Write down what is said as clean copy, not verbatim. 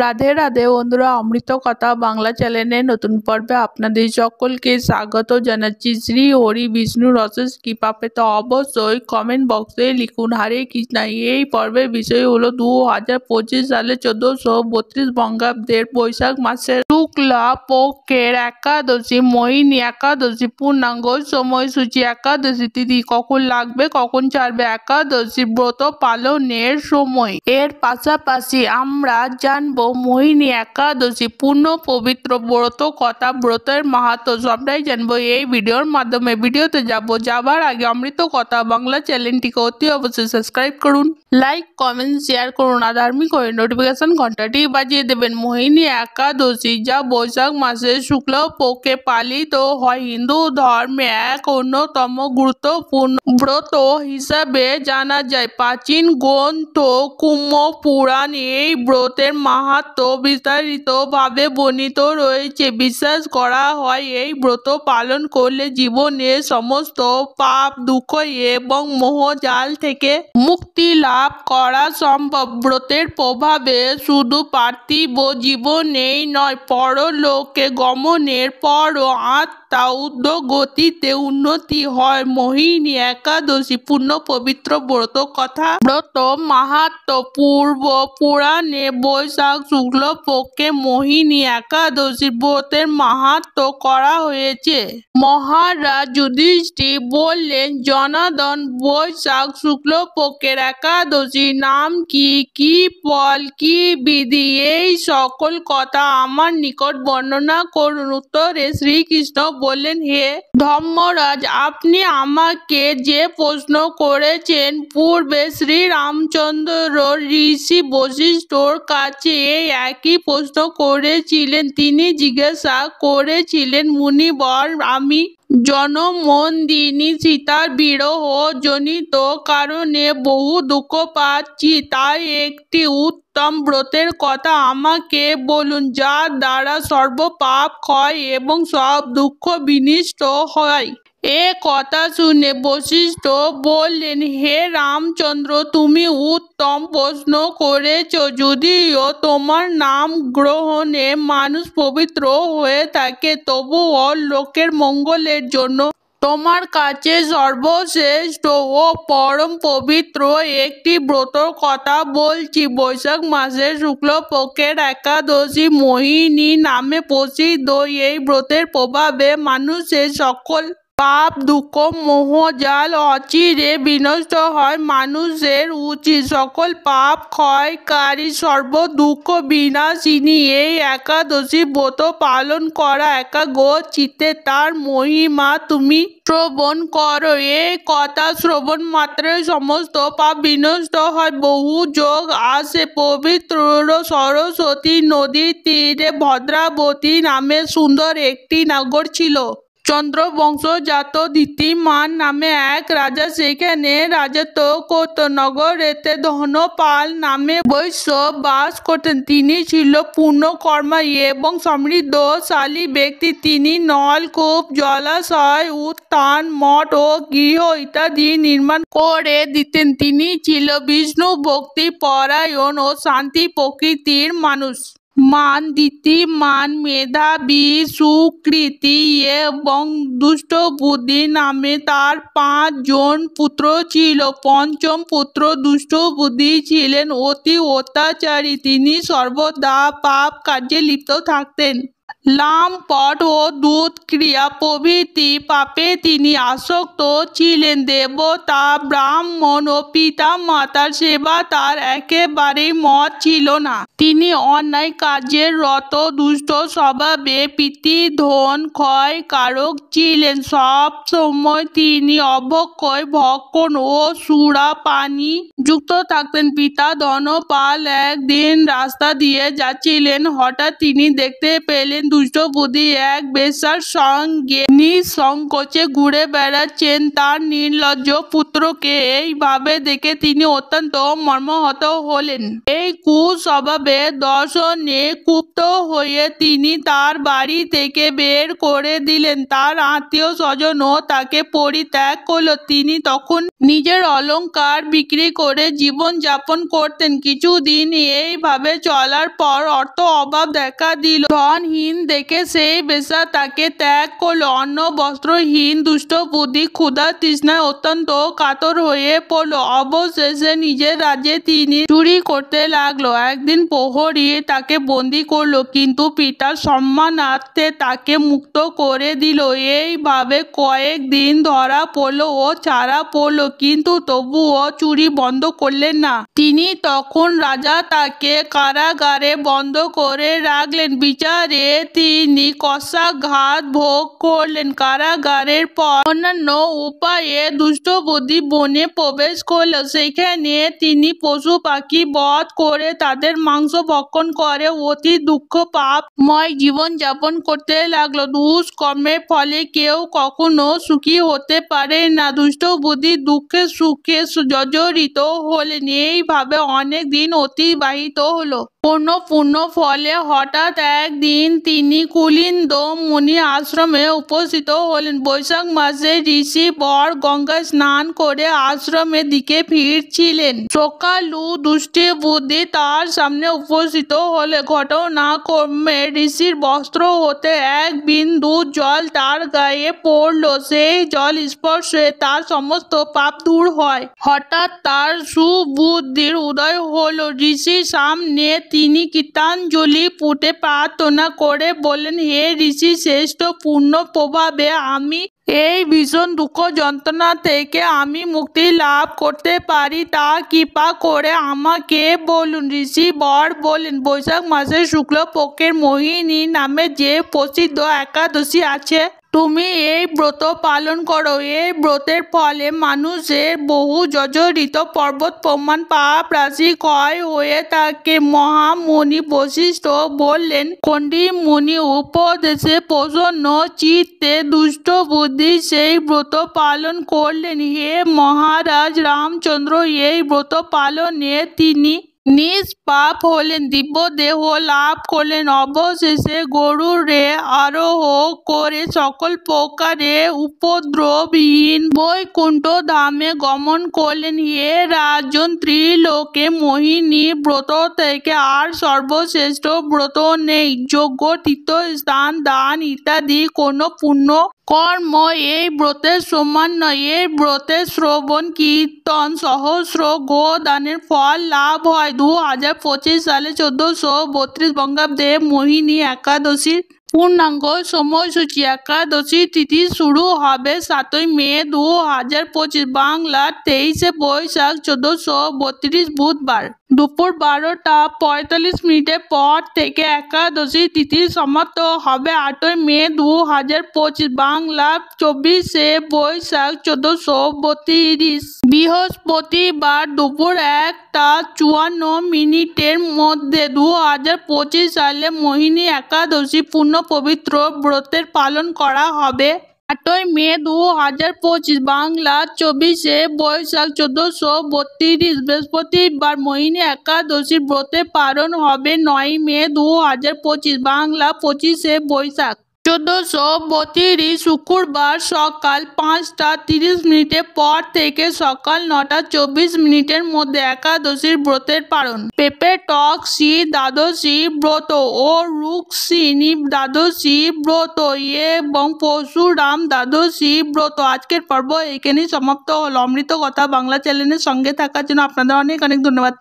রাধে রাধে বন্ধুরা, অমৃত কথা বাংলা চ্যানেলের নতুন পর্বে আপনাদের সকলকে স্বাগত জানাচ্ছি। শ্রী হরি বিষ্ণুর অশেষ কৃপা পেতে অবশ্যই কমেন্ট বক্সে লিখুন হরে কৃষ্ণ। এই পর্বের বিষয় হলো 2025 সালে 1432 বঙ্গাব্দের বৈশাখ মাসের শুক্লা পক্ষের একাদশী মোহিনী একাদশী পূর্ণাঙ্গ সময়সূচি। একাদশী তিথি কখন লাগবে কখন ছাড়বে, একাদশী ব্রত পালনের সময়। এর পাশাপাশি আমরা জানবো মোহিনী একাদশী পূর্ণ পবিত্র ব্রত কথা, ব্রতের মাহাত্ম্য সবটাই জানবো এই ভিডিওর মাধ্যমে। ভিডিওতে যাবার আগে অমৃত কথা বাংলা চ্যানেলটিকে অতি অবশ্যই সাবস্ক্রাইব করুন, লাইক কমেন্ট শেয়ার করুন আর ধার্মিক হয়ে নোটিফিকেশন ঘন্টাটি বাজিয়ে দেবেন। মোহিনী একাদশী যা বৈশাখ মাসের শুক্ল পক্ষে পালিত হয়, হিন্দু ধর্মে এক অন্যতম গুরুত্বপূর্ণ ব্রত হিসাবে জানা যায়। প্রাচীন গ্রন্থ কুম্ভ পুরাণ এই ব্রতের মাহাত্ম্য বিস্তারিতভাবে বর্ণিত রয়েছে। বিশ্বাস করা হয় এই ব্রত পালন করলে জীবনের সমস্ত পাপ দুঃখ এবং মোহজাল থেকে মুক্তি লাভ করা সম্ভব। ব্রতের প্রভাবে শুধু পার্থিব জীবনেই নয়, পরলোকে গমনের পরও আত্মা ঊর্ধ্বগতিতে উন্নতি হয়। মোহিনী একাদশী পূর্ণ পবিত্র ব্রত কথা, ব্রত মাহাত্ম্য। পূর্ব পুরাণে বৈশাখ শুক্ল পক্ষে মোহিনী একাদশী ব্রতের মাহাত্ম্য করা হয়েছে। মহারাজ যুধিষ্ঠির বললেন, জনার্দন, বৈশাখ শুক্ল পক্ষের একাদশীর নাম কি, কি ফল, কি বিধি, এই সকল কথা আমার নিকট বর্ণনা করুন। উত্তরে শ্রীকৃষ্ণ বললেন, হে ধর্মরাজ, আপনি আমাকে যে প্রশ্ন করেছেন, পূর্বে শ্রীরামচন্দ্র ঋষি বশিষ্ঠর কাছে এই একই প্রশ্ন করেছিলেন। তিনি জিজ্ঞাসা করেছিলেন, মুনিবর, আমি জনমন্দিনী সীতার বিরহ জনিত কারণে বহু দুঃখ পাচ্ছি, তাই একটি উত্তম ব্রতের কথা আমাকে বলুন, যার দ্বারা সর্ব পাপ ক্ষয় এবং সব দুঃখ বিনষ্ট হয়। এ কথা শুনে বশিষ্ঠ বললেন, হে রামচন্দ্র, তুমি উত্তম প্রশ্ন করেছ। যদিও তোমার নাম গ্রহণে মানুষ পবিত্র হয়ে থাকে, তবুও লোকের মঙ্গলের জন্য তোমার কাছে সর্বশ্রেষ্ঠ ও পরম পবিত্র একটি ব্রতর কথা বলছি। বৈশাখ মাসের শুক্ল পক্ষের একাদশী মোহিনী নামে প্রসিদ্ধ। এই ব্রতের প্রভাবে মানুষের সকল পাপ দুঃখ মোহজাল অচিরে বিনষ্ট হয়। মানুষের উচিত সকল পাপ ক্ষয়কারী সর্ব দুঃখ বিনাশিনী এই একাদশী ব্রত পালন করা। একাগ্র চিত্তে তার মহিমা তুমি শ্রবণ করো। এই কথা শ্রবণ মাত্রই সমস্ত পাপ বিনষ্ট হয়। বহু যোগ আসে। পবিত্র সরস্বতী নদীর তীরে ভদ্রাবতী নামে সুন্দর একটি নগর ছিল। চন্দ্রবংশজাত ধীতিমান নামে এক রাজা সেখানে রাজত্ব করত। নগরেতে ধনপাল নামে বৈশ্য বাস করতেন। তিনি ছিল পূর্ণকর্মা এবং সমৃদ্ধশালী ব্যক্তি। তিনি নলকূপ, জলাশয়, উদ্যান, মঠ ও গৃহ ইত্যাদি নির্মাণ করে দিতেন। তিনি ছিল বিষ্ণু ভক্তি পরায়ণ ও শান্তি প্রকৃতির মানুষ। মান, ধীতিমান, মেধাবী, সুকৃতি এবং দুষ্টবুদ্ধি নামে তার 5 জন পুত্র ছিল। পঞ্চম পুত্র দুষ্টবুদ্ধি ছিলেন অতি অত্যাচারী। তিনি সর্বদা পাপ কার্যে লিপ্ত থাকতেন। লাম্পট ও দুষ্ক্রিয়া প্রভৃতি পাপে তিনি আসক্ত ছিলেন। দেবতা, ব্রাহ্মণ ও পিতা মাতার সেবা তার একেবারেই মত ছিল না। তিনি অন্যায় কাজের রত, দুষ্ট স্বভাবে, পিতৃধন ক্ষয়কারক ছিলেন। সব সময় তিনি অবক্ষয়, ভক্ষণ ও সুরাপানি যুক্ত থাকতেন। পিতা ধনপাল একদিন রাস্তা দিয়ে যাচ্ছিলেন। হঠাৎ তিনি দেখতে পেলেন দুষ্ট বুদ্ধি এক বেশ্যার সঙ্গে নিঃসংকোচে ঘুরে বেড়াচ্ছেন তার নির্লজ্জ পুত্রকে। এইভাবে দেখে তিনি অত্যন্ত মর্মাহত হলেন। এই কুস্বভাবের দর্শনে ক্ষুব্ধ হয়ে তিনি তার বাড়ি থেকে বের করে দিলেন। তার আত্মীয় স্বজনও তাকে পরিত্যাগ করল। তিনি তখন নিজের অলংকার বিক্রি করে জীবন যাপন করতেন। কিছুদিন এইভাবে চলার পর অর্থ অভাব দেখা দিল। ধনহীন দেখে সেই বেশ্যা তাকে ত্যাগ করল। অন্ন বস্ত্রহীন দুষ্ট বুদ্ধি ক্ষুধা তৃষ্ণায় অত্যন্ত কাতর হয়ে পড়ল। অবশেষে নিজের রাজ্যে তিনি চুরি করতে লাগলো। একদিন প্রহরী তাকে বন্দি করলো, কিন্তু পিতার সম্মানার্থে তাকে মুক্ত করে দিল। এইভাবে কয়েকদিন ধরা পড়ল ও ছাড়া পড়ল, কিন্তু তবুও চুরি বন্ধ করলেন না। তিনি তখন রাজা তাকে কারাগারে বন্ধ করে রাখলেন। বিচারে তিনি কষাঘাত ভোগ করলেন। কারাগারের পর অন্যান্য উপায়ে দুষ্ট বুদ্ধি বনে প্রবেশ করল। সেখানে তিনি পশু পাখি বধ করে তাদের মাংস ভক্ষণ করে অতি দুঃখ পাপময় জীবন যাপন করতে লাগলো। দুষ্কর্মের ফলে কেউ কখনো সুখী হতে পারে না। দুষ্ট বুদ্ধি দুঃখে সুখে জর্জরিত হলেন। এইভাবে অনেক দিন অতিবাহিত হলো। পূর্ণ ফলে হঠাৎ একদিন তিনি কুলিন্দ মুনি আশ্রমে উপস্থিত হলেন। বৈশাখ মাসে ঋষি বর গঙ্গায় স্নান করে আশ্রমের দিকে ফিরছিলেন। সকালু দুষ্ট বুদ্ধি তার সামনে উপস্থিত হলে ঘটনাক্রমে ঋষির বস্ত্র হতে এক বিন্দু জল তার গায়ে পড়ল। সেই জল স্পর্শে তার সমস্ত পাপ দূর হয়। হঠাৎ তার সুবুদ্ধির উদয় হলো। ঋষির সামনে তিনি কৃতাঞ্জলি পুঁতে প্রার্থনা করে বললেন, হে ঋষি শ্রেষ্ঠ, পূর্ণ প্রভাবে আমি এই ভীষণ দুঃখ যন্ত্রণা থেকে আমি মুক্তি লাভ করতে পারি তা কৃপা করে আমাকে বলুন। ঋষি বর বললেন, বৈশাখ মাসের শুক্লপক্ষের মোহিনী নামে যে প্রসিদ্ধ একাদশী আছে, তুমি এই ব্রত পালন করো। এই ব্রতের ফলে মানুষের বহু জর্জরিত পর্বত প্রমাণ পাপ রাশি ক্ষয় হয়ে থাকে। মহামুনি বশিষ্ঠ বললেন, খণ্ডী মুনি উপদেশে প্রসন্ন চিত্তে দুষ্ট বুদ্ধি সেই ব্রত পালন করলেন। হে মহারাজ রামচন্দ্র, এই ব্রত পালনে তিনি নিষ্পাপ হলেন, দিব্য দেহ লাভ করলেন। অবশেষে গরুড়ে আরোহ করে সকল প্রকারে উপদ্রবহীন বৈকুণ্ঠ ধামে গমন করলেন। হে রাজন, ত্রিলোকে মোহিনী ব্রত থেকে আর সর্বশ্রেষ্ঠ ব্রত নেই। যজ্ঞ, তীর্থস্থান, দান ইত্যাদি কোনো পুণ্য কর্ম এই ব্রতের সমান নয়। এই ব্রতের শ্রবণ কীর্তন সহস্র গোদানের ফল লাভ হয়। 2025 সালে 1432 বঙ্গাব্দে মোহিনী একাদশীর পূর্ণাঙ্গ সময়সূচি। একাদশী তিথি শুরু হবে 7ই মে 2025, বাংলার 23শে বৈশাখ 1432 বুধবার দুপুর 12:45 পর থেকে। একাদশী তিথি সমাপ্ত হবে 8ই মে 2025, বাংলার 24শে বৈশাখ 1432 বৃহস্পতিবার দুপুর 1:54 মধ্যে। 2025 সালে মোহিনী একাদশী পূর্ণ পবিত্র ব্রতের পালন করা হবে 8ই মে 2025, বাংলা 24শে বৈশাখ 1432 বৃহস্পতিবার। মোহিনী একাদশীর ব্রতের পালন হবে 9ই মে 2025, বাংলা 25শে বৈশাখ 1432 শুক্রবার সকাল 5:30 পর থেকে সকাল 9:24 মধ্যে। একাদশীর ব্রতের পালন। পেঁপে টক শ্রী দ্বাদশী ব্রত ও রুক্মিণী দ্বাদশী ব্রত এবং পরশুরাম দ্বাদশী ব্রত। আজকের পর্ব এখানেই সমাপ্ত হলো। অমৃত কথা বাংলা চ্যানেলের সঙ্গে থাকার জন্য আপনাদের অনেক অনেক ধন্যবাদ।